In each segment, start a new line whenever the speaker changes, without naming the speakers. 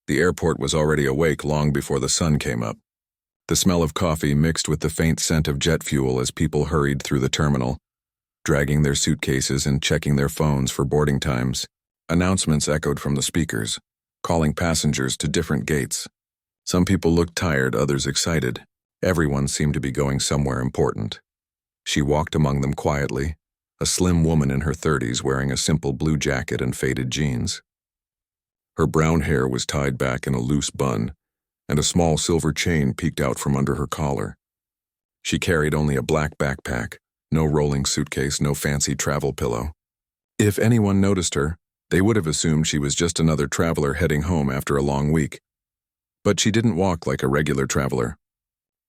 The airport was already awake long before the sun came up. The smell of coffee mixed with the faint scent of jet fuel as people hurried through the terminal, dragging their suitcases and checking their phones for boarding times. Announcements echoed from the speakers, calling passengers to different gates. Some people looked tired, others excited. Everyone seemed to be going somewhere important. She walked among them quietly, a slim woman in her 30s wearing a simple blue jacket and faded jeans. Her brown hair was tied back in a loose bun, and a small silver chain peeked out from under her collar. She carried only a black backpack, no rolling suitcase, no fancy travel pillow. If anyone noticed her, they would have assumed she was just another traveler heading home after a long week. But she didn't walk like a regular traveler.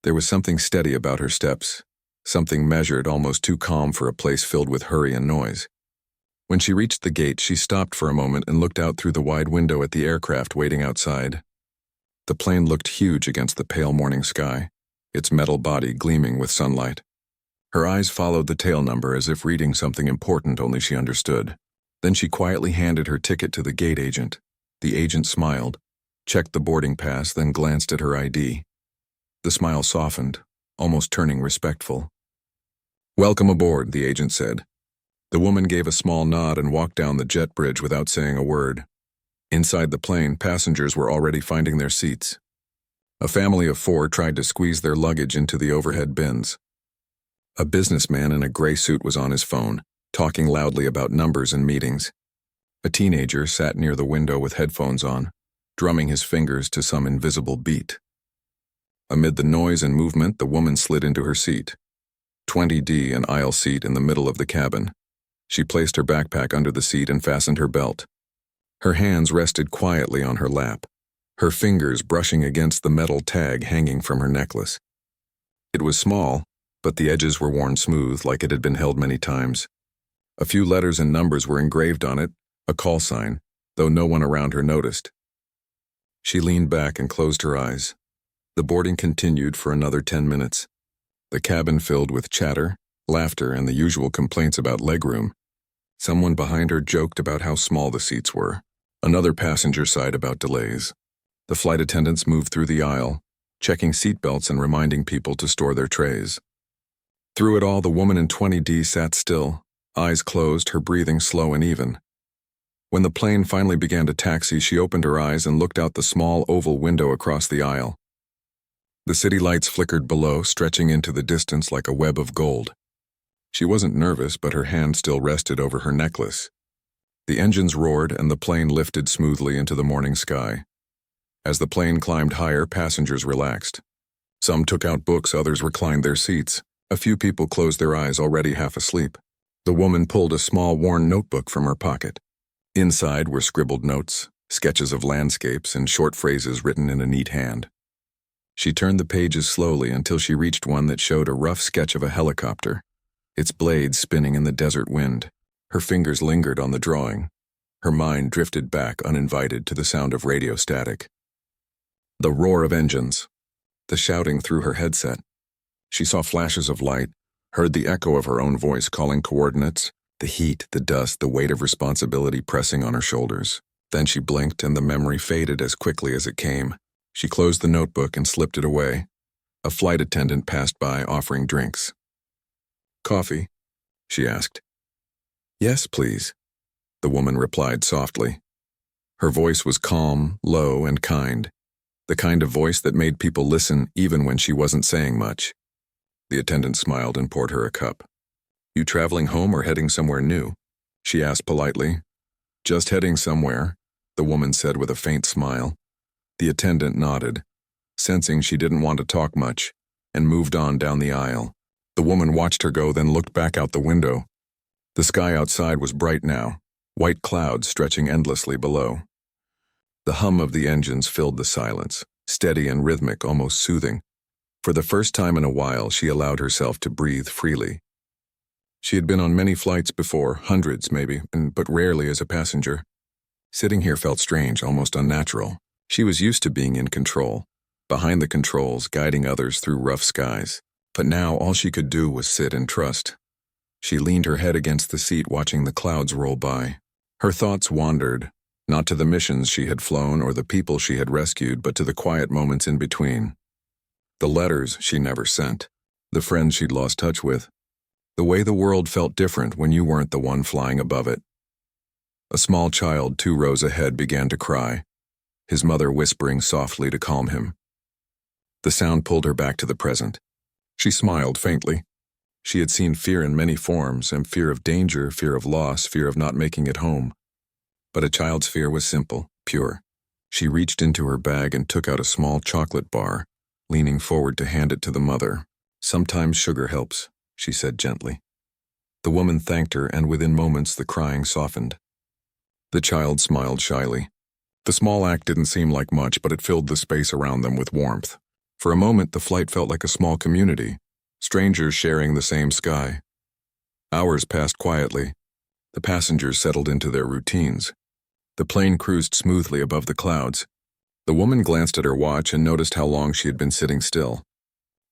There was something steady about her steps, something measured, almost too calm for a place filled with hurry and noise. When she reached the gate, she stopped for a moment and looked out through the wide window at the aircraft waiting outside. The plane looked huge against the pale morning sky, its metal body gleaming with sunlight. Her eyes followed the tail number as if reading something important only she understood. Then she quietly handed her ticket to the gate agent. The agent smiled, checked the boarding pass, then glanced at her ID. The smile softened, almost turning respectful. "Welcome aboard," the agent said. The woman gave a small nod and walked down the jet bridge without saying a word. Inside the plane, passengers were already finding their seats. A family of 4 tried to squeeze their luggage into the overhead bins. A businessman in a gray suit was on his phone, talking loudly about numbers and meetings. A teenager sat near the window with headphones on, drumming his fingers to some invisible beat. Amid the noise and movement, the woman slid into her seat. 20D, an aisle seat in the middle of the cabin. She placed her backpack under the seat and fastened her belt. Her hands rested quietly on her lap, her fingers brushing against the metal tag hanging from her necklace. It was small, but the edges were worn smooth like it had been held many times. A few letters and numbers were engraved on it, a call sign, though no one around her noticed. She leaned back and closed her eyes. The boarding continued for another 10 minutes. The cabin filled with chatter, laughter, and the usual complaints about legroom. Someone behind her joked about how small the seats were. Another passenger sighed about delays. The flight attendants moved through the aisle, checking seatbelts and reminding people to store their trays. Through it all, the woman in 20D sat still, eyes closed, her breathing slow and even. When the plane finally began to taxi, she opened her eyes and looked out the small oval window across the aisle. The city lights flickered below, stretching into the distance like a web of gold. She wasn't nervous, but her hand still rested over her necklace. The engines roared and the plane lifted smoothly into the morning sky. As the plane climbed higher, passengers relaxed. Some took out books, others reclined their seats. A few people closed their eyes, already half asleep. The woman pulled a small worn notebook from her pocket. Inside were scribbled notes, sketches of landscapes, and short phrases written in a neat hand. She turned the pages slowly until she reached one that showed a rough sketch of a helicopter, its blades spinning in the desert wind. Her fingers lingered on the drawing. Her mind drifted back uninvited to the sound of radio static. The roar of engines, the shouting through her headset. She saw flashes of light, heard the echo of her own voice calling coordinates, the heat, the dust, the weight of responsibility pressing on her shoulders. Then she blinked and the memory faded as quickly as it came. She closed the notebook and slipped it away. A flight attendant passed by offering drinks. "Coffee?" she asked. "Yes, please," the woman replied softly. Her voice was calm, low, and kind, the kind of voice that made people listen even when she wasn't saying much. The attendant smiled and poured her a cup. "You traveling home or heading somewhere new?" she asked politely. "Just heading somewhere," the woman said with a faint smile. The attendant nodded, sensing she didn't want to talk much, and moved on down the aisle. The woman watched her go, then looked back out the window. The sky outside was bright now, white clouds stretching endlessly below. The hum of the engines filled the silence, steady and rhythmic, almost soothing. For the first time in a while, she allowed herself to breathe freely. She had been on many flights before, hundreds maybe, but rarely as a passenger. Sitting here felt strange, almost unnatural. She was used to being in control, behind the controls, guiding others through rough skies. But now all she could do was sit and trust. She leaned her head against the seat, watching the clouds roll by. Her thoughts wandered, Not to the missions she had flown or the people she had rescued, but to the quiet moments in between. The letters she never sent. The friends she'd lost touch with. The way the world felt different when you weren't the one flying above it. A small child 2 rows ahead began to cry, his mother whispering softly to calm him. The sound pulled her back to the present. She smiled faintly. She had seen fear in many forms, and fear of danger, fear of loss, fear of not making it home. But a child's fear was simple, pure. She reached into her bag and took out a small chocolate bar, leaning forward to hand it to the mother. "Sometimes sugar helps," she said gently. The woman thanked her, and within moments the crying softened. The child smiled shyly. The small act didn't seem like much, but it filled the space around them with warmth. For a moment, the flight felt like a small community, strangers sharing the same sky. Hours passed quietly. The passengers settled into their routines. The plane cruised smoothly above the clouds. The woman glanced at her watch and noticed how long she had been sitting still.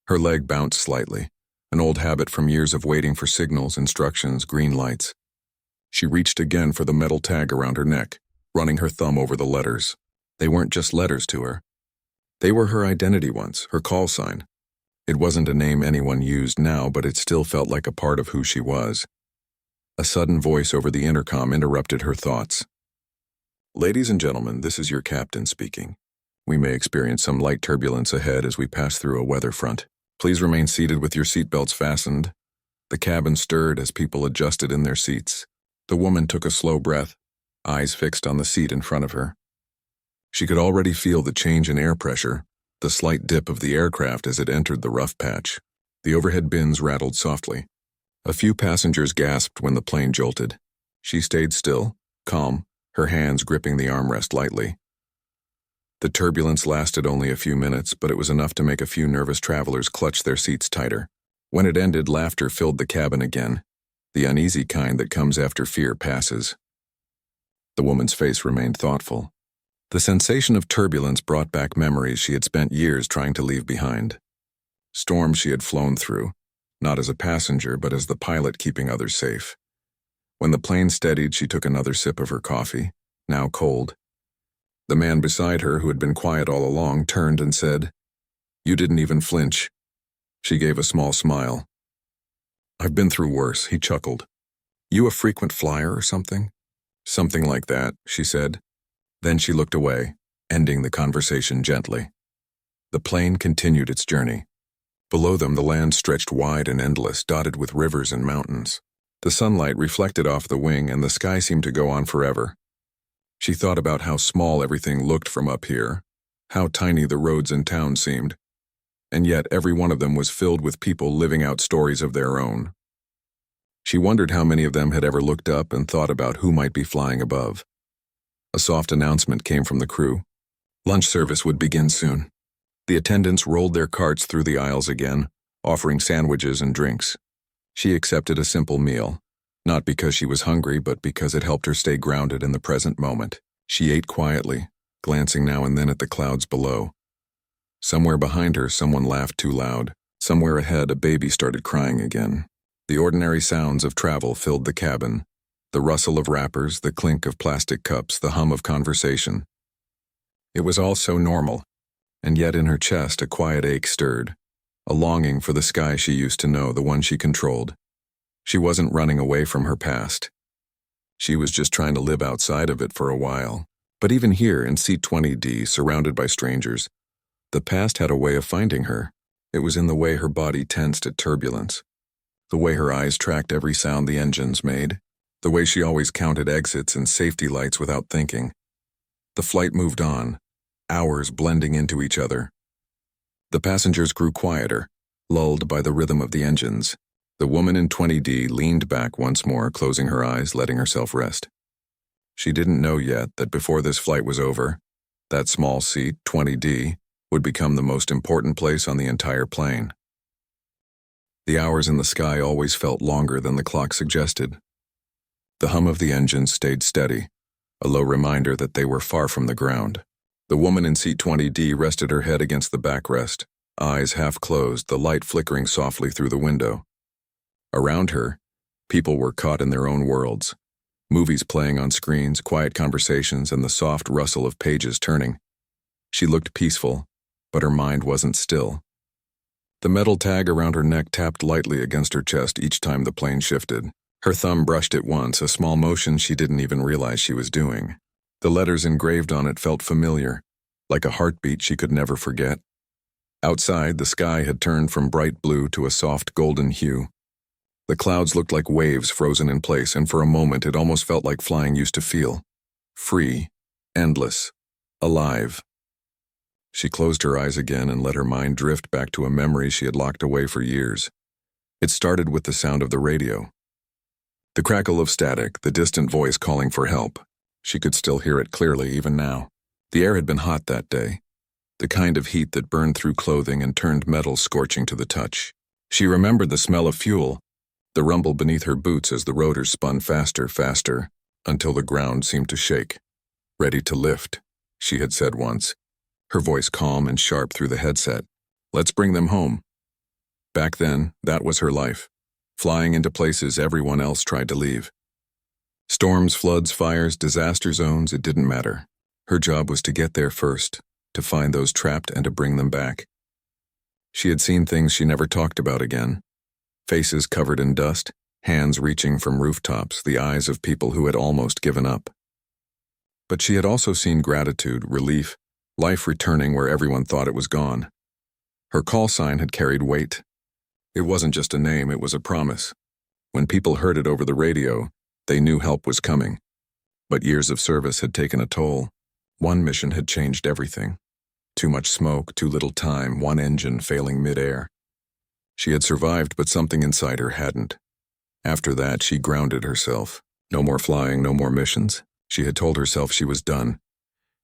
Her leg bounced slightly, an old habit from years of waiting for signals, instructions, green lights. She reached again for the metal tag around her neck, running her thumb over the letters. They weren't just letters to her. They were her identity once, her call sign. It wasn't a name anyone used now, but it still felt like a part of who she was. A sudden voice over the intercom interrupted her thoughts. "Ladies and gentlemen, this is your captain speaking. We may experience some light turbulence ahead as we pass through a weather front. Please remain seated with your seatbelts fastened." The cabin stirred as people adjusted in their seats. The woman took a slow breath, eyes fixed on the seat in front of her. She could already feel the change in air pressure, the slight dip of the aircraft as it entered the rough patch. The overhead bins rattled softly. A few passengers gasped when the plane jolted. She stayed still, calm, her hands gripping the armrest lightly. The turbulence lasted only a few minutes, but it was enough to make a few nervous travelers clutch their seats tighter. When it ended, laughter filled the cabin again, the uneasy kind that comes after fear passes. The woman's face remained thoughtful. The sensation of turbulence brought back memories she had spent years trying to leave behind. Storms she had flown through, not as a passenger, but as the pilot keeping others safe. When the plane steadied, she took another sip of her coffee, now cold. The man beside her, who had been quiet all along, turned and said, "You didn't even flinch." She gave a small smile. "I've been through worse," he chuckled. "You a frequent flyer or something?" "Something like that," she said. Then she looked away, ending the conversation gently. The plane continued its journey. Below them, the land stretched wide and endless, dotted with rivers and mountains. The sunlight reflected off the wing, and the sky seemed to go on forever. She thought about how small everything looked from up here, how tiny the roads and towns seemed, and yet every one of them was filled with people living out stories of their own. She wondered how many of them had ever looked up and thought about who might be flying above. A soft announcement came from the crew. Lunch service would begin soon. The attendants rolled their carts through the aisles again, offering sandwiches and drinks. She accepted a simple meal, not because she was hungry, but because it helped her stay grounded in the present moment. She ate quietly, glancing now and then at the clouds below. Somewhere behind her, someone laughed too loud. Somewhere ahead, a baby started crying again. The ordinary sounds of travel filled the cabin. The rustle of wrappers, the clink of plastic cups, the hum of conversation. It was all so normal, and yet in her chest a quiet ache stirred, a longing for the sky she used to know, the one she controlled. She wasn't running away from her past. She was just trying to live outside of it for a while. But even here, in Seat 20D, surrounded by strangers, the past had a way of finding her. It was in the way her body tensed at turbulence, the way her eyes tracked every sound the engines made, the way she always counted exits and safety lights without thinking. The flight moved on, hours blending into each other. The passengers grew quieter, lulled by the rhythm of the engines. The woman in 20D leaned back once more, closing her eyes, letting herself rest. She didn't know yet that before this flight was over, that small seat, 20D, would become the most important place on the entire plane. The hours in the sky always felt longer than the clock suggested. The hum of the engines stayed steady, a low reminder that they were far from the ground. The woman in Seat 20D rested her head against the backrest, eyes half closed, the light flickering softly through the window. Around her, people were caught in their own worlds. Movies playing on screens, quiet conversations, and the soft rustle of pages turning. She looked peaceful, but her mind wasn't still. The metal tag around her neck tapped lightly against her chest each time the plane shifted. Her thumb brushed it once, a small motion she didn't even realize she was doing. The letters engraved on it felt familiar, like a heartbeat she could never forget. Outside, the sky had turned from bright blue to a soft golden hue. The clouds looked like waves frozen in place, and for a moment it almost felt like flying used to feel. Free, endless, alive. She closed her eyes again and let her mind drift back to a memory she had locked away for years. It started with the sound of the radio. The crackle of static, the distant voice calling for help. She could still hear it clearly even now. The air had been hot that day, the kind of heat that burned through clothing and turned metal scorching to the touch. She remembered the smell of fuel, the rumble beneath her boots as the rotors spun faster, until the ground seemed to shake. Ready to lift, she had said once, her voice calm and sharp through the headset. Let's bring them home. Back then, that was her life, flying into places everyone else tried to leave. Storms, floods, fires, disaster zones, it didn't matter. Her job was to get there first, to find those trapped and to bring them back. She had seen things she never talked about again. Faces covered in dust, hands reaching from rooftops, the eyes of people who had almost given up. But she had also seen gratitude, relief, life returning where everyone thought it was gone. Her call sign had carried weight. It wasn't just a name, it was a promise. When people heard it over the radio, they knew help was coming. But years of service had taken a toll. One mission had changed everything. Too much smoke, too little time, one engine failing mid-air. She had survived, but something inside her hadn't. After that, she grounded herself. No more flying, no more missions. She had told herself she was done.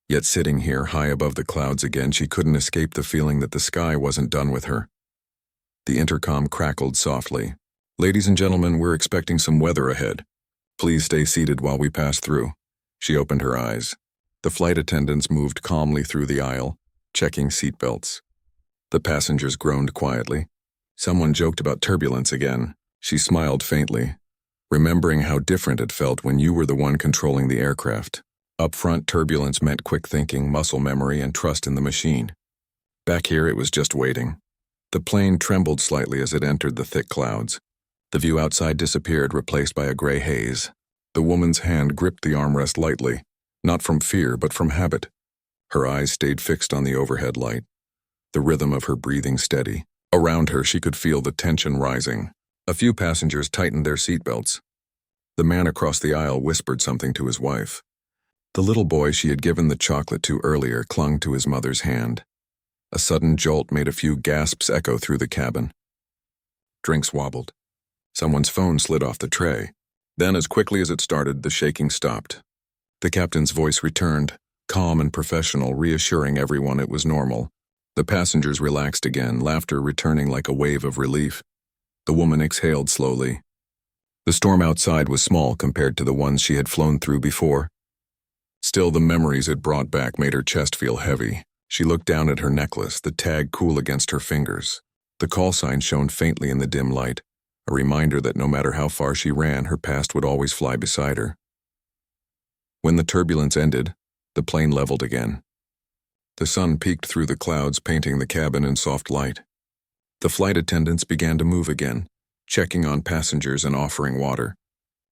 Yet sitting here, high above the clouds again, she couldn't escape the feeling that the sky wasn't done with her. The intercom crackled softly. Ladies and gentlemen, we're expecting some weather ahead. Please stay seated while we pass through. She opened her eyes. The flight attendants moved calmly through the aisle, checking seatbelts. The passengers groaned quietly. Someone joked about turbulence again. She smiled faintly, remembering how different it felt when you were the one controlling the aircraft. Up front, turbulence meant quick thinking, muscle memory, and trust in the machine. Back here, it was just waiting. The plane trembled slightly as it entered the thick clouds. The view outside disappeared, replaced by a gray haze. The woman's hand gripped the armrest lightly, not from fear, but from habit. Her eyes stayed fixed on the overhead light, the rhythm of her breathing steady. Around her, she could feel the tension rising. A few passengers tightened their seatbelts. The man across the aisle whispered something to his wife. The little boy she had given the chocolate to earlier clung to his mother's hand. A sudden jolt made a few gasps echo through the cabin. Drinks wobbled. Someone's phone slid off the tray. Then, as quickly as it started, the shaking stopped. The captain's voice returned, calm and professional, reassuring everyone it was normal. The passengers relaxed again, laughter returning like a wave of relief. The woman exhaled slowly. The storm outside was small compared to the ones she had flown through before. Still, the memories it brought back made her chest feel heavy. She looked down at her necklace, the tag cool against her fingers. The call sign shone faintly in the dim light, a reminder that no matter how far she ran, her past would always fly beside her. When the turbulence ended, the plane leveled again. The sun peeked through the clouds, painting the cabin in soft light. The flight attendants began to move again, checking on passengers and offering water.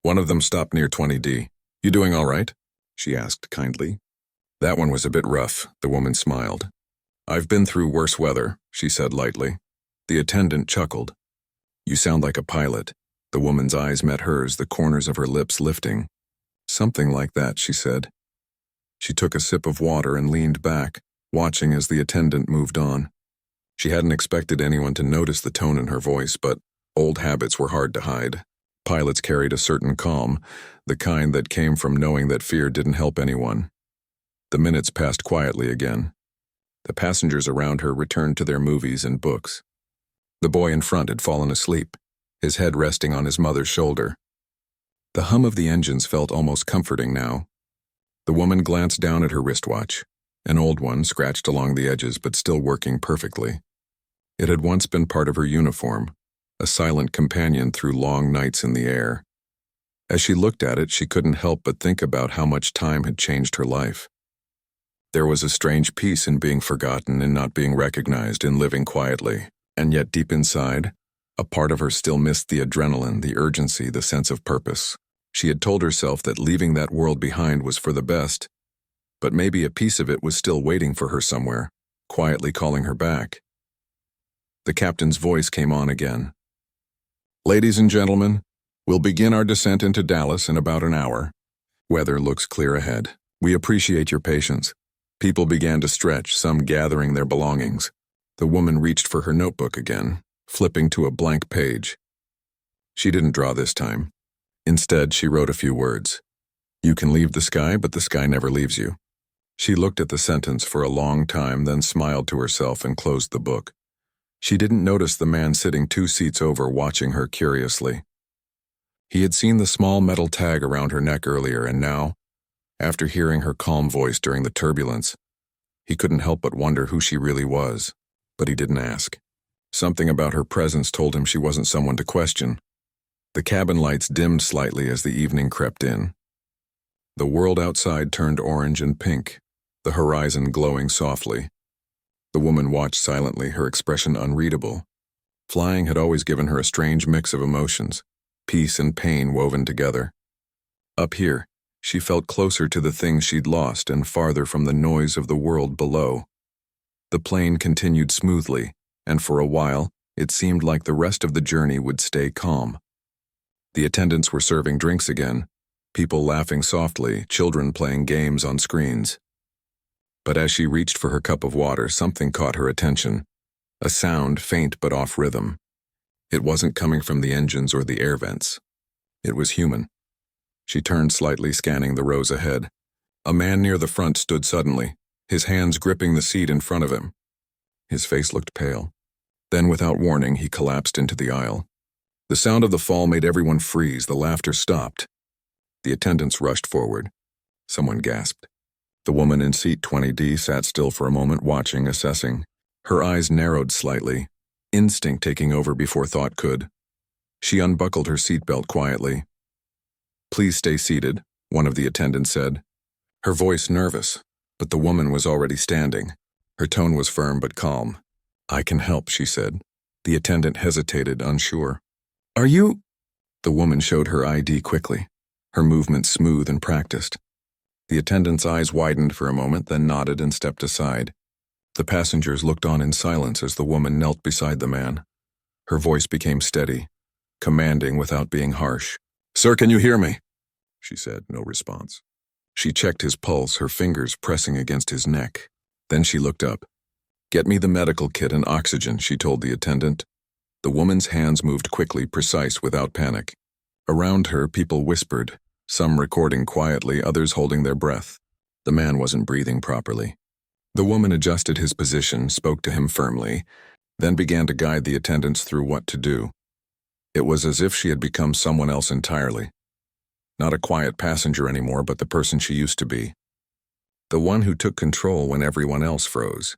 One of them stopped near 20D. "You doing all right?" she asked kindly. "That one was a bit rough," the woman smiled. "I've been through worse weather," she said lightly. The attendant chuckled. "You sound like a pilot." The woman's eyes met hers, the corners of her lips lifting. "Something like that," she said. She took a sip of water and leaned back, watching as the attendant moved on. She hadn't expected anyone to notice the tone in her voice, but old habits were hard to hide. Pilots carried a certain calm, the kind that came from knowing that fear didn't help anyone. The minutes passed quietly again. The passengers around her returned to their movies and books. The boy in front had fallen asleep, his head resting on his mother's shoulder. The hum of the engines felt almost comforting now. The woman glanced down at her wristwatch, an old one scratched along the edges but still working perfectly. It had once been part of her uniform, a silent companion through long nights in the air. As she looked at it, she couldn't help but think about how much time had changed her life. There was a strange peace in being forgotten and not being recognized, in living quietly, and yet deep inside, a part of her still missed the adrenaline, the urgency, the sense of purpose. She had told herself that leaving that world behind was for the best, but maybe a piece of it was still waiting for her somewhere, quietly calling her back. The captain's voice came on again. "Ladies and gentlemen, we'll begin our descent into Dallas in about an hour. Weather looks clear ahead. We appreciate your patience." People began to stretch, some gathering their belongings. The woman reached for her notebook again, flipping to a blank page. She didn't draw this time. Instead, she wrote a few words. "You can leave the sky, but the sky never leaves you." She looked at the sentence for a long time, then smiled to herself and closed the book. She didn't notice the man sitting 2 seats over watching her curiously. He had seen the small metal tag around her neck earlier, and now, after hearing her calm voice during the turbulence, he couldn't help but wonder who she really was, but he didn't ask. Something about her presence told him she wasn't someone to question. The cabin lights dimmed slightly as the evening crept in. The world outside turned orange and pink, the horizon glowing softly. The woman watched silently, her expression unreadable. Flying had always given her a strange mix of emotions, peace and pain woven together. Up here, she felt closer to the things she'd lost and farther from the noise of the world below. The plane continued smoothly, and for a while, it seemed like the rest of the journey would stay calm. The attendants were serving drinks again, people laughing softly, children playing games on screens. But as she reached for her cup of water, something caught her attention. A sound, faint but off rhythm. It wasn't coming from the engines or the air vents. It was human. She turned slightly, scanning the rows ahead. A man near the front stood suddenly, his hands gripping the seat in front of him. His face looked pale. Then, without warning, he collapsed into the aisle. The sound of the fall made everyone freeze. The laughter stopped. The attendants rushed forward. Someone gasped. The woman in seat 20D sat still for a moment, watching, assessing. Her eyes narrowed slightly, instinct taking over before thought could. She unbuckled her seatbelt quietly. "Please stay seated," one of the attendants said. Her voice nervous, but the woman was already standing. Her tone was firm but calm. "I can help," she said. The attendant hesitated, unsure. "Are you—" The woman showed her ID quickly, her movements smooth and practiced. The attendant's eyes widened for a moment, then nodded and stepped aside. The passengers looked on in silence as the woman knelt beside the man. Her voice became steady, commanding without being harsh. "Sir, can you hear me?" she said. No response. She checked his pulse, her fingers pressing against his neck. Then she looked up. "Get me the medical kit and oxygen," she told the attendant. The woman's hands moved quickly, precise, without panic. Around her, people whispered, some recording quietly, others holding their breath. The man wasn't breathing properly. The woman adjusted his position, spoke to him firmly, then began to guide the attendants through what to do. It was as if she had become someone else entirely. Not a quiet passenger anymore, but the person she used to be. The one who took control when everyone else froze.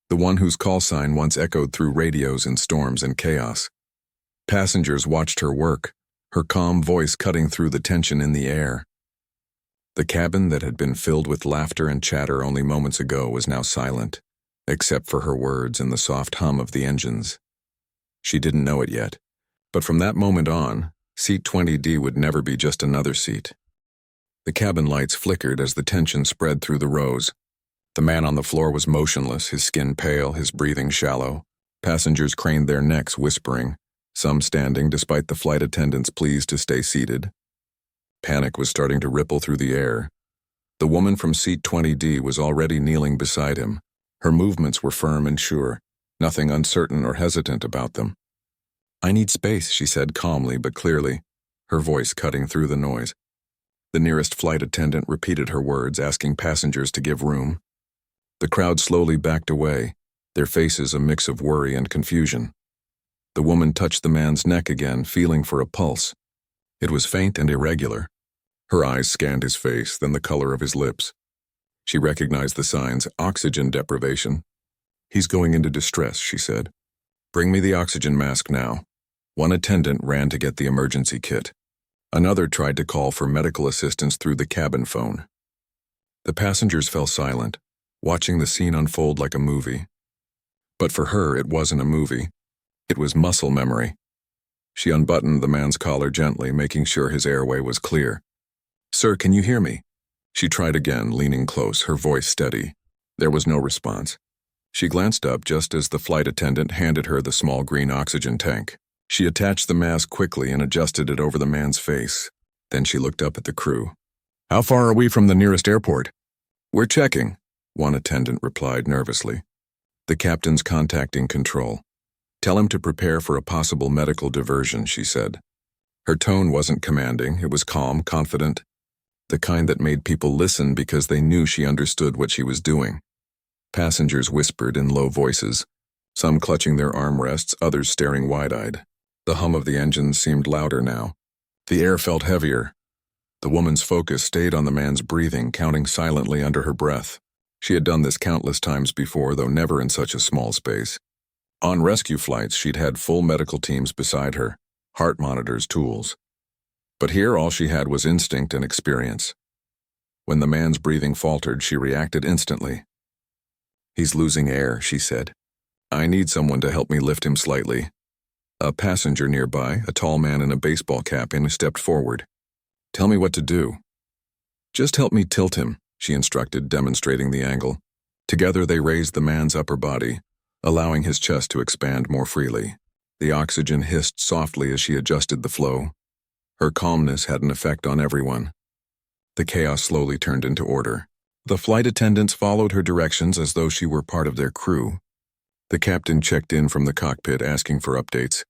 The one whose call sign once echoed through radios in storms and chaos. Passengers watched her work, her calm voice cutting through the tension in the air. The cabin that had been filled with laughter and chatter only moments ago was now silent, except for her words and the soft hum of the engines. She didn't know it yet, but from that moment on, seat 20D would never be just another seat. The cabin lights flickered as the tension spread through the rows. The man on the floor was motionless, his skin pale, his breathing shallow. Passengers craned their necks, whispering, some standing despite the flight attendants' pleas to stay seated. Panic was starting to ripple through the air. The woman from seat 20D was already kneeling beside him. Her movements were firm and sure, nothing uncertain or hesitant about them. "I need space," she said calmly but clearly, her voice cutting through the noise. The nearest flight attendant repeated her words, asking passengers to give room. The crowd slowly backed away, their faces a mix of worry and confusion. The woman touched the man's neck again, feeling for a pulse. It was faint and irregular. Her eyes scanned his face, then the color of his lips. She recognized the signs: oxygen deprivation. "He's going into distress," she said. "Bring me the oxygen mask now." One attendant ran to get the emergency kit. Another tried to call for medical assistance through the cabin phone. The passengers fell silent, watching the scene unfold like a movie. But for her, it wasn't a movie. It was muscle memory. She unbuttoned the man's collar gently, making sure his airway was clear. "Sir, can you hear me?" She tried again, leaning close, her voice steady. There was no response. She glanced up just as the flight attendant handed her the small green oxygen tank. She attached the mask quickly and adjusted it over the man's face. Then she looked up at the crew. "How far are we from the nearest airport?" "We're checking," one attendant replied nervously. "The captain's contacting control. Tell him to prepare for a possible medical diversion," she said. Her tone wasn't commanding, it was calm, confident. The kind that made people listen because they knew she understood what she was doing. Passengers whispered in low voices, some clutching their armrests, others staring wide-eyed. The hum of the engines seemed louder now. The air felt heavier. The woman's focus stayed on the man's breathing, counting silently under her breath. She had done this countless times before, though never in such a small space. On rescue flights, she'd had full medical teams beside her, heart monitors, tools. But here all she had was instinct and experience. When the man's breathing faltered, she reacted instantly. "He's losing air," she said. "I need someone to help me lift him slightly." A passenger nearby, a tall man in a baseball cap, stepped forward. "Tell me what to do." "Just help me tilt him," she instructed, demonstrating the angle. Together they raised the man's upper body, allowing his chest to expand more freely. The oxygen hissed softly as she adjusted the flow. Her calmness had an effect on everyone. The chaos slowly turned into order. The flight attendants followed her directions as though she were part of their crew. The captain checked in from the cockpit asking for updates.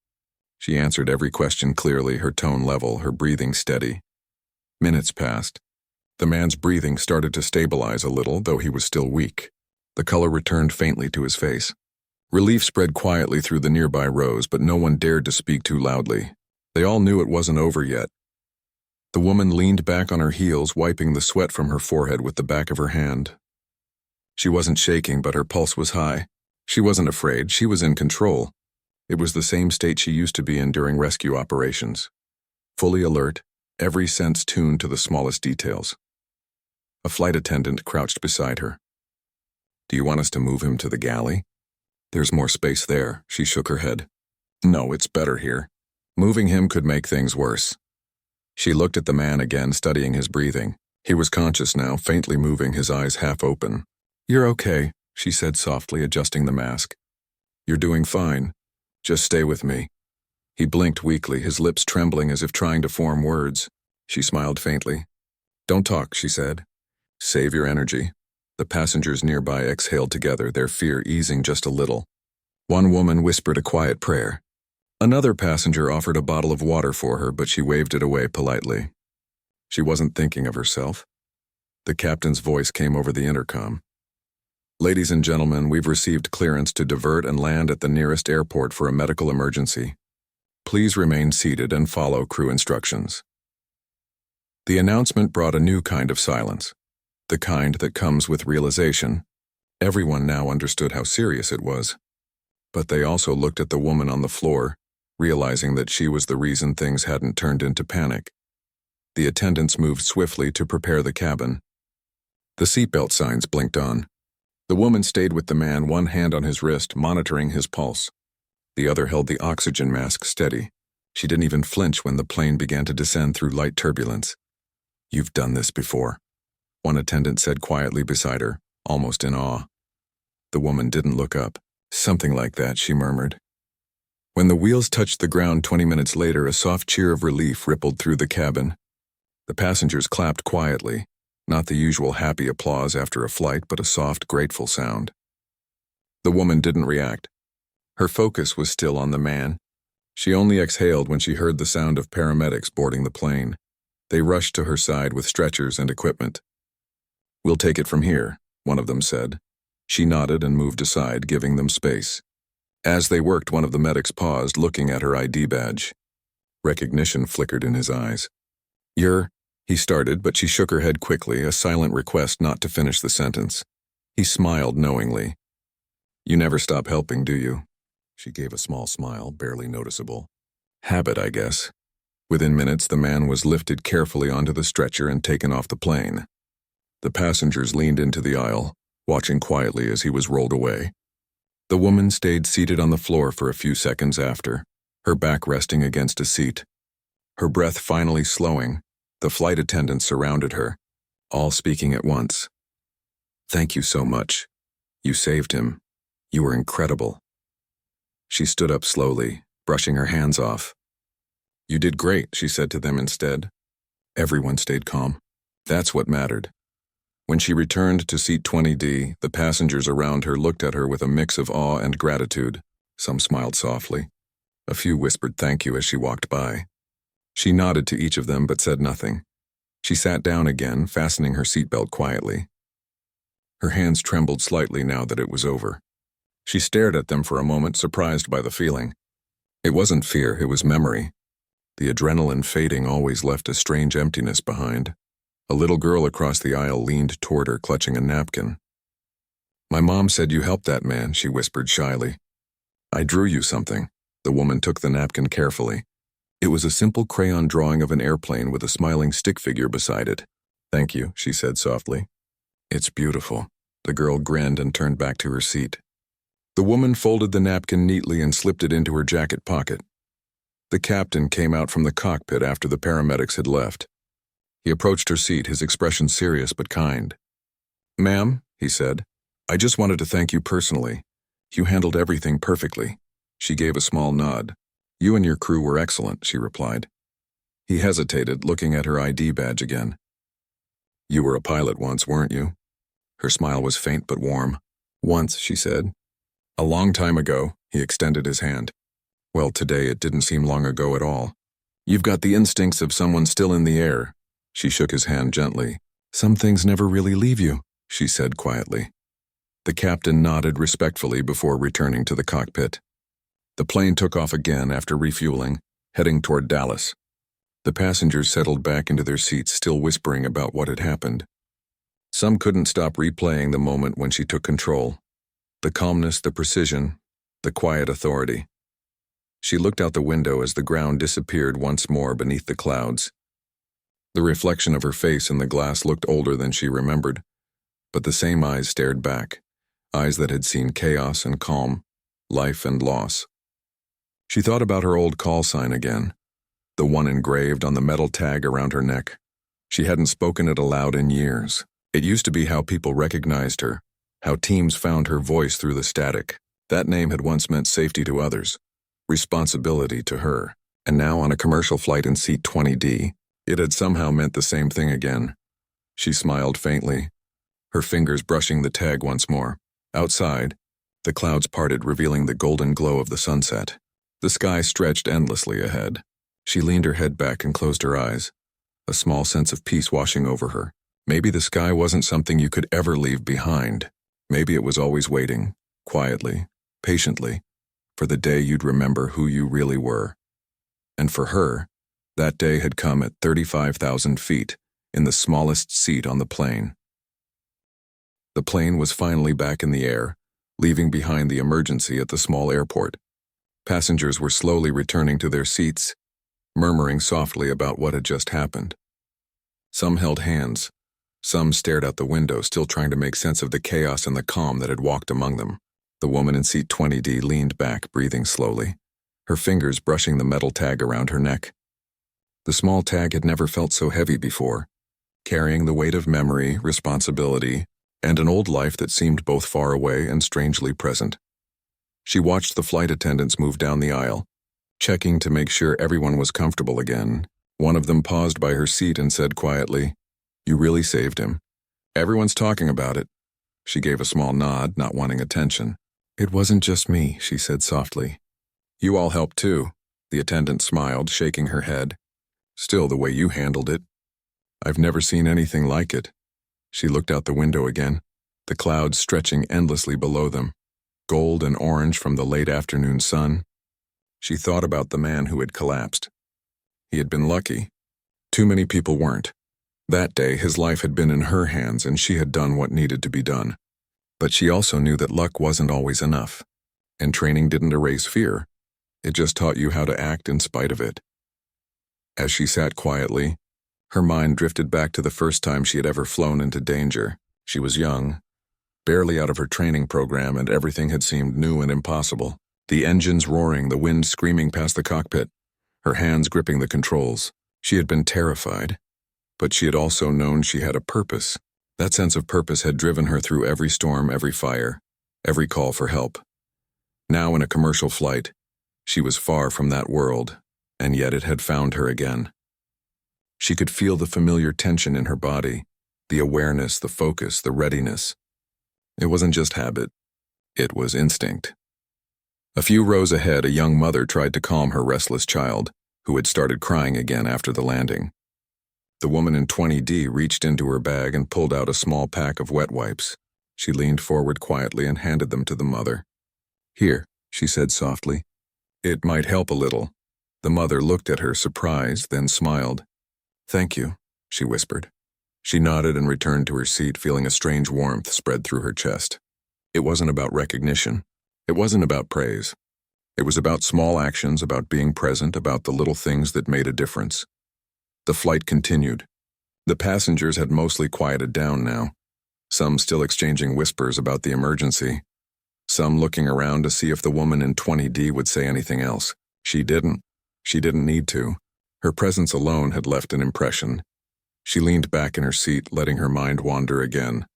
She answered every question clearly, her tone level, her breathing steady. Minutes passed. The man's breathing started to stabilize a little, though he was still weak. The color returned faintly to his face. Relief spread quietly through the nearby rows, but no one dared to speak too loudly. They all knew it wasn't over yet. The woman leaned back on her heels, wiping the sweat from her forehead with the back of her hand. She wasn't shaking, but her pulse was high. She wasn't afraid, she was in control. It was the same state she used to be in during rescue operations. Fully alert, every sense tuned to the smallest details. A flight attendant crouched beside her. "Do you want us to move him to the galley?" "There's more space there," she shook her head. "No, it's better here. Moving him could make things worse." She looked at the man again, studying his breathing. He was conscious now, faintly moving, his eyes half open. "You're okay," she said softly, adjusting the mask. "You're doing fine. Just stay with me." He blinked weakly, his lips trembling as if trying to form words. She smiled faintly. "Don't talk," she said. "Save your energy." The passengers nearby exhaled together, their fear easing just a little. One woman whispered a quiet prayer. Another passenger offered a bottle of water for her, but she waved it away politely. She wasn't thinking of herself. The captain's voice came over the intercom. "Ladies and gentlemen, we've received clearance to divert and land at the nearest airport for a medical emergency. Please remain seated and follow crew instructions." The announcement brought a new kind of silence, the kind that comes with realization. Everyone now understood how serious it was. But they also looked at the woman on the floor, realizing that she was the reason things hadn't turned into panic. The attendants moved swiftly to prepare the cabin. The seatbelt signs blinked on. The woman stayed with the man, one hand on his wrist, monitoring his pulse. The other held the oxygen mask steady. She didn't even flinch when the plane began to descend through light turbulence. "You've done this before," one attendant said quietly beside her, almost in awe. The woman didn't look up. "Something like that," she murmured. When the wheels touched the ground 20 minutes later, a soft cheer of relief rippled through the cabin. The passengers clapped quietly, not the usual happy applause after a flight, but a soft, grateful sound. The woman didn't react. Her focus was still on the man. She only exhaled when she heard the sound of paramedics boarding the plane. They rushed to her side with stretchers and equipment. "We'll take it from here," one of them said. She nodded and moved aside, giving them space. As they worked, one of the medics paused, looking at her ID badge. Recognition flickered in his eyes. He started, but she shook her head quickly, a silent request not to finish the sentence. He smiled knowingly. "You never stop helping, do you?" She gave a small smile, barely noticeable. "Habit, I guess." Within minutes, the man was lifted carefully onto the stretcher and taken off the plane. The passengers leaned into the aisle, watching quietly as he was rolled away. The woman stayed seated on the floor for a few seconds after, her back resting against a seat. Her breath finally slowing, the flight attendants surrounded her, all speaking at once. "Thank you so much. You saved him. You were incredible." She stood up slowly, brushing her hands off. "You did great," she said to them instead. Everyone stayed calm. That's what mattered. When she returned to seat 20D, the passengers around her looked at her with a mix of awe and gratitude. Some smiled softly. A few whispered thank you as she walked by. She nodded to each of them but said nothing. She sat down again, fastening her seatbelt quietly. Her hands trembled slightly now that it was over. She stared at them for a moment, surprised by the feeling. It wasn't fear, it was memory. The adrenaline fading always left a strange emptiness behind. A little girl across the aisle leaned toward her, clutching a napkin. "My mom said you helped that man," she whispered shyly. "I drew you something." The woman took the napkin carefully. It was a simple crayon drawing of an airplane with a smiling stick figure beside it. "Thank you," she said softly. "It's beautiful." The girl grinned and turned back to her seat. The woman folded the napkin neatly and slipped it into her jacket pocket. The captain came out from the cockpit after the paramedics had left. He approached her seat, his expression serious but kind. "Ma'am," he said, "I just wanted to thank you personally. You handled everything perfectly." She gave a small nod. "You and your crew were excellent," she replied. He hesitated, looking at her ID badge again. "You were a pilot once, weren't you?" Her smile was faint but warm. "Once," she said. "A long time ago," he extended his hand. "Well, today it didn't seem long ago at all. You've got the instincts of someone still in the air." She shook his hand gently. "Some things never really leave you," she said quietly. The captain nodded respectfully before returning to the cockpit. The plane took off again after refueling, heading toward Dallas. The passengers settled back into their seats, still whispering about what had happened. Some couldn't stop replaying the moment when she took control. The calmness, the precision, the quiet authority. She looked out the window as the ground disappeared once more beneath the clouds. The reflection of her face in the glass looked older than she remembered, but the same eyes stared back, eyes that had seen chaos and calm, life and loss. She thought about her old call sign again, the one engraved on the metal tag around her neck. She hadn't spoken it aloud in years. It used to be how people recognized her, how teams found her voice through the static. That name had once meant safety to others, responsibility to her, and now on a commercial flight in seat 20D, it had somehow meant the same thing again. She smiled faintly, her fingers brushing the tag once more. Outside, the clouds parted, revealing the golden glow of the sunset. The sky stretched endlessly ahead. She leaned her head back and closed her eyes, a small sense of peace washing over her. Maybe the sky wasn't something you could ever leave behind. Maybe it was always waiting, quietly, patiently, for the day you'd remember who you really were. And for her, that day had come at 35,000 feet, in the smallest seat on the plane. The plane was finally back in the air, leaving behind the emergency at the small airport. Passengers were slowly returning to their seats, murmuring softly about what had just happened. Some held hands. Some stared out the window, still trying to make sense of the chaos and the calm that had walked among them. The woman in seat 20D leaned back, breathing slowly, her fingers brushing the metal tag around her neck. The small tag had never felt so heavy before, carrying the weight of memory, responsibility, and an old life that seemed both far away and strangely present. She watched the flight attendants move down the aisle, checking to make sure everyone was comfortable again. One of them paused by her seat and said quietly, "You really saved him. Everyone's talking about it." She gave a small nod, not wanting attention. "It wasn't just me," she said softly. "You all helped too." The attendant smiled, shaking her head. "Still, the way you handled it. I've never seen anything like it." She looked out the window again, the clouds stretching endlessly below them, gold and orange from the late afternoon sun. She thought about the man who had collapsed. He had been lucky. Too many people weren't. That day, his life had been in her hands and she had done what needed to be done. But she also knew that luck wasn't always enough. And training didn't erase fear. It just taught you how to act in spite of it. As she sat quietly, her mind drifted back to the first time she had ever flown into danger. She was young, barely out of her training program, and everything had seemed new and impossible. The engines roaring, the wind screaming past the cockpit, her hands gripping the controls. She had been terrified, but she had also known she had a purpose. That sense of purpose had driven her through every storm, every fire, every call for help. Now in a commercial flight, she was far from that world, and yet it had found her again. She could feel the familiar tension in her body, the awareness, the focus, the readiness. It wasn't just habit, it was instinct. A few rows ahead, a young mother tried to calm her restless child, who had started crying again after the landing. The woman in 20D reached into her bag and pulled out a small pack of wet wipes. She leaned forward quietly and handed them to the mother. "Here," she said softly. "It might help a little." The mother looked at her, surprised, then smiled. "Thank you," she whispered. She nodded and returned to her seat, feeling a strange warmth spread through her chest. It wasn't about recognition. It wasn't about praise. It was about small actions, about being present, about the little things that made a difference. The flight continued. The passengers had mostly quieted down now, some still exchanging whispers about the emergency, some looking around to see if the woman in 20D would say anything else. She didn't. She didn't need to. Her presence alone had left an impression. She leaned back in her seat, letting her mind wander again.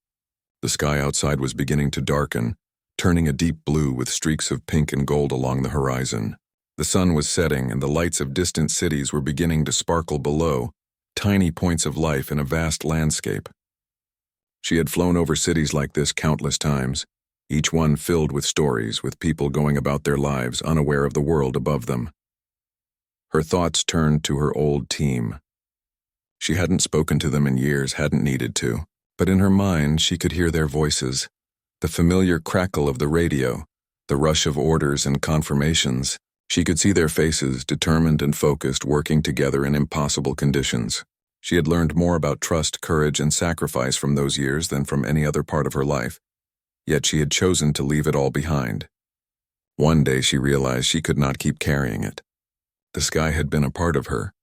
The sky outside was beginning to darken, turning a deep blue with streaks of pink and gold along the horizon. The sun was setting, and the lights of distant cities were beginning to sparkle below, tiny points of life in a vast landscape. She had flown over cities like this countless times, each one filled with stories, with people going about their lives unaware of the world above them. Her thoughts turned to her old team. She hadn't spoken to them in years, hadn't needed to, but in her mind she could hear their voices, the familiar crackle of the radio, the rush of orders and confirmations. She could see their faces, determined and focused, working together in impossible conditions. She had learned more about trust, courage, and sacrifice from those years than from any other part of her life, yet she had chosen to leave it all behind. One day she realized she could not keep carrying it. The sky had been a part of her,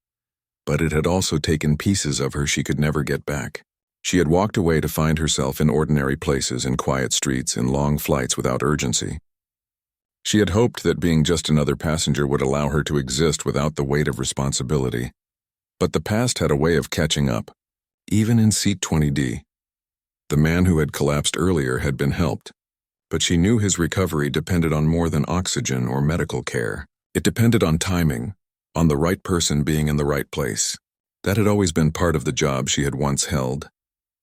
but it had also taken pieces of her she could never get back. She had walked away to find herself in ordinary places, in quiet streets, in long flights without urgency. She had hoped that being just another passenger would allow her to exist without the weight of responsibility. But the past had a way of catching up, even in seat 20D. The man who had collapsed earlier had been helped, but she knew his recovery depended on more than oxygen or medical care. It depended on timing, on the right person being in the right place. That had always been part of the job she had once held,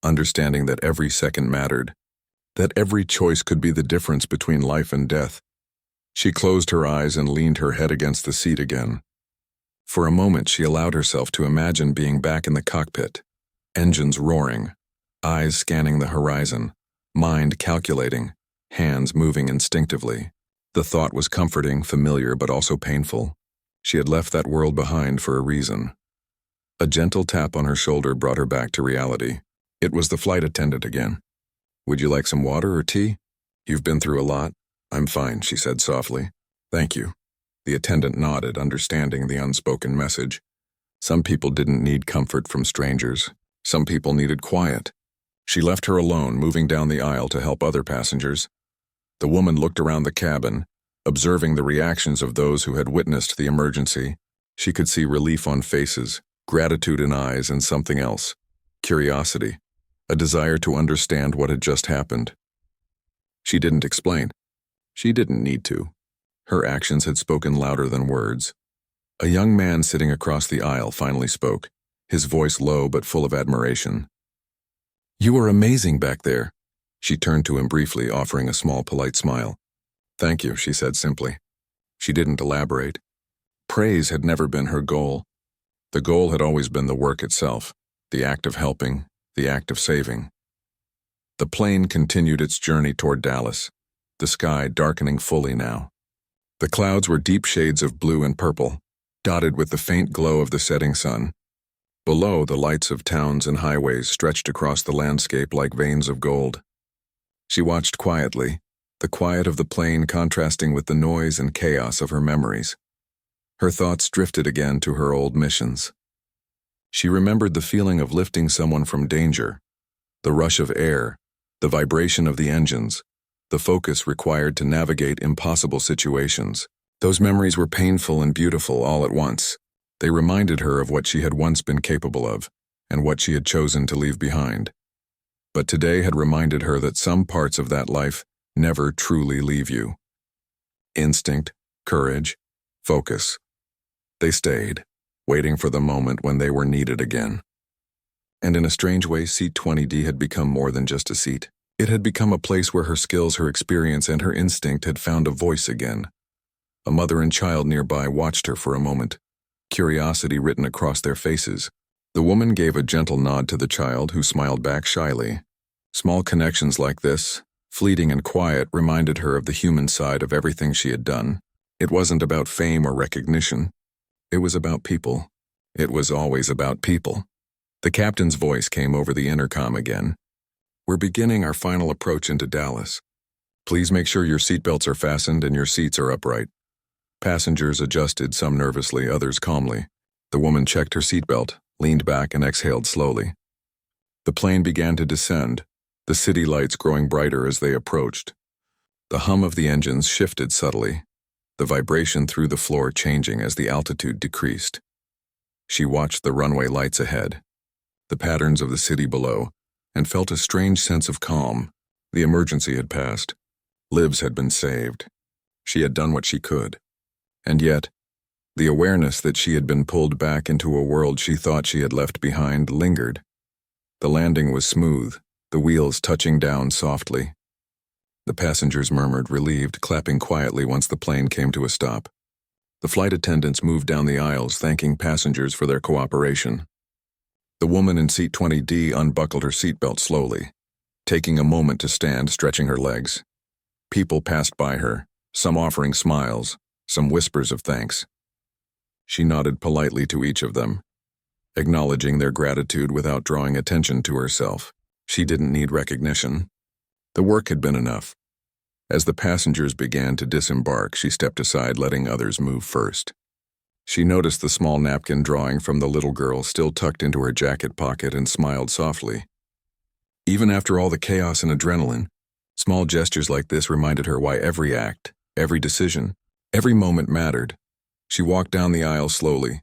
understanding that every second mattered, that every choice could be the difference between life and death. She closed her eyes and leaned her head against the seat again. For a moment she allowed herself to imagine being back in the cockpit, engines roaring, eyes scanning the horizon, mind calculating, hands moving instinctively. The thought was comforting, familiar, but also painful. She had left that world behind for a reason. A gentle tap on her shoulder brought her back to reality. It was the flight attendant again. "Would you like some water or tea? You've been through a lot." "I'm fine," she said softly. "Thank you." The attendant nodded, understanding the unspoken message. Some people didn't need comfort from strangers. Some people needed quiet. She left her alone, moving down the aisle to help other passengers. The woman looked around the cabin, observing the reactions of those who had witnessed the emergency. She could see relief on faces, gratitude in eyes, and something else: curiosity, a desire to understand what had just happened. She didn't explain. She didn't need to. Her actions had spoken louder than words. A young man sitting across the aisle finally spoke, his voice low but full of admiration. "You were amazing back there." She turned to him briefly, offering a small, polite smile. "Thank you," she said simply. She didn't elaborate. Praise had never been her goal. The goal had always been the work itself, the act of helping, the act of saving. The plane continued its journey toward Dallas, the sky darkening fully now. The clouds were deep shades of blue and purple, dotted with the faint glow of the setting sun. Below, the lights of towns and highways stretched across the landscape like veins of gold. She watched quietly, the quiet of the plane contrasting with the noise and chaos of her memories. Her thoughts drifted again to her old missions. She remembered the feeling of lifting someone from danger, the rush of air, the vibration of the engines, the focus required to navigate impossible situations. Those memories were painful and beautiful all at once. They reminded her of what she had once been capable of, and what she had chosen to leave behind. But today had reminded her that some parts of that life never truly leave you. Instinct, courage, focus. They stayed, waiting for the moment when they were needed again. And in a strange way, Seat 20D had become more than just a seat. It had become a place where her skills, her experience, and her instinct had found a voice again. A mother and child nearby watched her for a moment, curiosity written across their faces. The woman gave a gentle nod to the child, who smiled back shyly. Small connections like this, fleeting and quiet, reminded her of the human side of everything she had done. It wasn't about fame or recognition. It was about people. It was always about people. The captain's voice came over the intercom again. "We're beginning our final approach into Dallas. Please make sure your seatbelts are fastened and your seats are upright." Passengers adjusted, some nervously, others calmly. The woman checked her seatbelt, leaned back, and exhaled slowly. The plane began to descend, the city lights growing brighter as they approached. The hum of the engines shifted subtly, the vibration through the floor changing as the altitude decreased. She watched the runway lights ahead, the patterns of the city below, and felt a strange sense of calm. The emergency had passed. Lives had been saved. She had done what she could. And yet, the awareness that she had been pulled back into a world she thought she had left behind lingered. The landing was smooth, the wheels touching down softly. The passengers murmured, relieved, clapping quietly once the plane came to a stop. The flight attendants moved down the aisles, thanking passengers for their cooperation. The woman in Seat 20D unbuckled her seatbelt slowly, taking a moment to stand, stretching her legs. People passed by her, some offering smiles, some whispers of thanks. She nodded politely to each of them, acknowledging their gratitude without drawing attention to herself. She didn't need recognition. The work had been enough. As the passengers began to disembark, she stepped aside, letting others move first. She noticed the small napkin drawing from the little girl still tucked into her jacket pocket and smiled softly. Even after all the chaos and adrenaline, small gestures like this reminded her why every act, every decision, every moment mattered. She walked down the aisle slowly,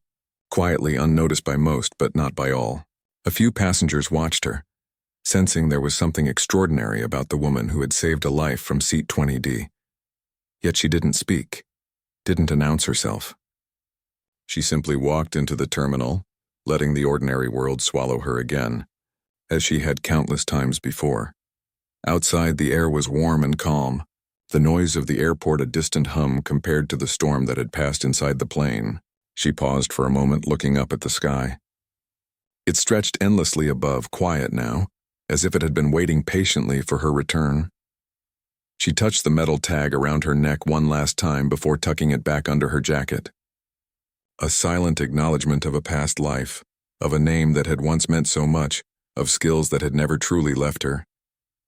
quietly, unnoticed by most, but not by all. A few passengers watched her, sensing there was something extraordinary about the woman who had saved a life from Seat 20D. Yet she didn't speak, didn't announce herself. She simply walked into the terminal, letting the ordinary world swallow her again, as she had countless times before. Outside, the air was warm and calm, the noise of the airport a distant hum compared to the storm that had passed inside the plane. She paused for a moment, looking up at the sky. It stretched endlessly above, quiet now, as if it had been waiting patiently for her return. She touched the metal tag around her neck one last time before tucking it back under her jacket. A silent acknowledgement of a past life, of a name that had once meant so much, of skills that had never truly left her.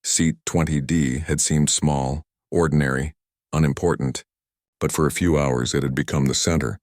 Seat 20D had seemed small, ordinary, unimportant, but for a few hours it had become the center,